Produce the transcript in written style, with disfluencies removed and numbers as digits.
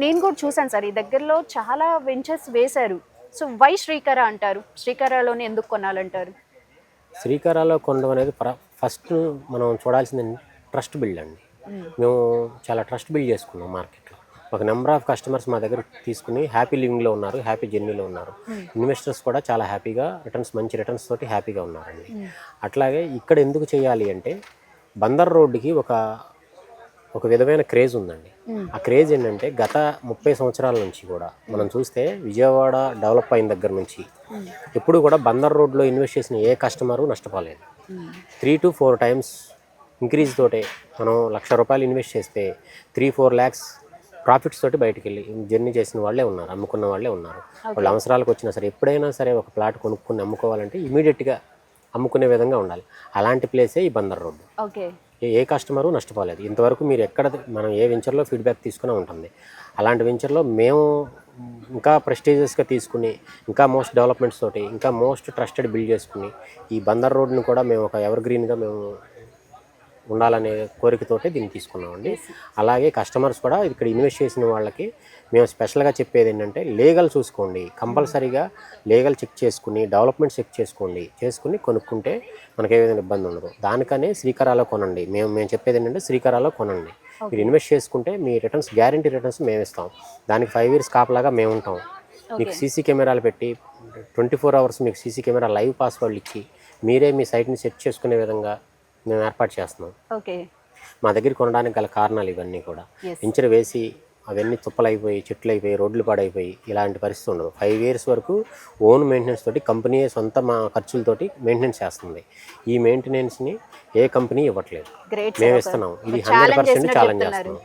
నేను కూడా చూసాను సార్. ఈ దగ్గరలో చాలా వెంచర్స్ వేశారు. సో వై శ్రీకర అంటారు? శ్రీకరలోనే ఎందుకు కొనాలంటారు? శ్రీకారాలో కొనడం అనేది ఫస్ట్ మనం చూడాల్సింది ట్రస్ట్ బిల్డ్ అండి. మేము చాలా ట్రస్ట్ బిల్డ్ చేసుకున్నాం మార్కెట్లో. ఒక నెంబర్ ఆఫ్ కస్టమర్స్ మా దగ్గర తీసుకుని హ్యాపీ లివింగ్లో ఉన్నారు, హ్యాపీ జర్నీలో ఉన్నారు. ఇన్వెస్టర్స్ కూడా చాలా హ్యాపీగా మంచి రిటర్న్స్ తోటి హ్యాపీగా ఉన్నారండి. అట్లాగే ఇక్కడ ఎందుకు చేయాలి అంటే బందర్ రోడ్డుకి ఒక విధమైన క్రేజ్ ఉందండి. ఆ క్రేజ్ ఏంటంటే గత 30 సంవత్సరాల నుంచి కూడా మనం చూస్తే విజయవాడ డెవలప్ అయిన దగ్గర నుంచి ఎప్పుడు కూడా బందర్ రోడ్లో ఇన్వెస్ట్ చేసిన ఏ కస్టమరు నష్టపోలేదు. 3 to 4 టైమ్స్ ఇంక్రీజ్ తోటే మనం ₹1,00,000 ఇన్వెస్ట్ చేస్తే 3-4 ల్యాక్స్ ప్రాఫిట్స్ తోటి బయటికి వెళ్ళి జర్నీ చేసిన వాళ్ళే ఉన్నారు, అమ్ముకున్న వాళ్ళే ఉన్నారు. వాళ్ళ అవసరాలకు వచ్చినా సరే ఎప్పుడైనా సరే ఒక ప్లాట్ కొనుక్కొని అమ్ముకోవాలంటే ఇమీడియట్గా అమ్ముకునే విధంగా ఉండాలి. అలాంటి ప్లేసే ఈ బందర్ రోడ్డు. ఓకే. ఏ కస్టమరు నష్టపోలేదు. ఇంతవరకు మీరు ఎక్కడ మనం ఏ వెంచర్లో ఫీడ్బ్యాక్ తీసుకునే ఉంటుంది. అలాంటి వెంచర్లో మేము ఇంకా ప్రెస్టీజియస్గా తీసుకుని ఇంకా మోస్ట్ డెవలప్మెంట్స్ తోటి ఇంకా మోస్ట్ ట్రస్టెడ్ బిల్డ్ చేసుకుని ఈ బందర్ రోడ్ని కూడా మేము ఒక ఎవర్ గ్రీన్గా మేము ఉండాలనే కోరికతోటే దీన్ని తీసుకున్నామండి. అలాగే కస్టమర్స్ కూడా ఇక్కడ ఇన్వెస్ట్ చేసిన వాళ్ళకి మేము స్పెషల్గా చెప్పేది ఏంటంటే లీగల్ చూసుకోండి, కంపల్సరీగా లీగల్ చెక్ చేసుకుని డెవలప్మెంట్ చెక్ చేసుకుని కొనుక్కుంటే మనకి ఏ విధంగా ఇబ్బంది ఉండదు. దానికనే శ్రీకరాలో కొనండి. మేము చెప్పేది ఏంటంటే శ్రీకరాలో కొనండి. మీరు ఇన్వెస్ట్ చేసుకుంటే మీ రిటర్న్స్ గ్యారంటీ రిటర్న్స్ మేము ఇస్తాం. దానికి 5 years కాపలాగా మేము ఉంటాం. మీకు సీసీ కెమెరాలు పెట్టి 24 hours మీకు సీసీ కెమెరా లైవ్ పాస్వర్డ్లు ఇచ్చి మీరే మీ సైట్ని సెట్ చేసుకునే విధంగా మేము ఏర్పాటు చేస్తున్నాం. ఓకే. మా దగ్గర కొనడానికి గల కారణాలు ఇవన్నీ కూడా. వెంచర్ వేసి అవన్నీ తుప్పలైపోయి చెట్లు అయిపోయి రోడ్లు పాడైపోయి ఇలాంటి పరిస్థితి ఉండదు. 5 years వరకు ఓన్ మెయింటెనెన్స్ తోటి కంపెనీ సొంత మా ఖర్చులతోటి మెయింటెనెన్స్ చేస్తుంది. ఈ మెయింటెనెన్స్ని ఏ కంపెనీ ఇవ్వట్లేదు, మేము ఇస్తున్నాం. ఇది 100% ఛాలెంజ్ చేస్తున్నాం.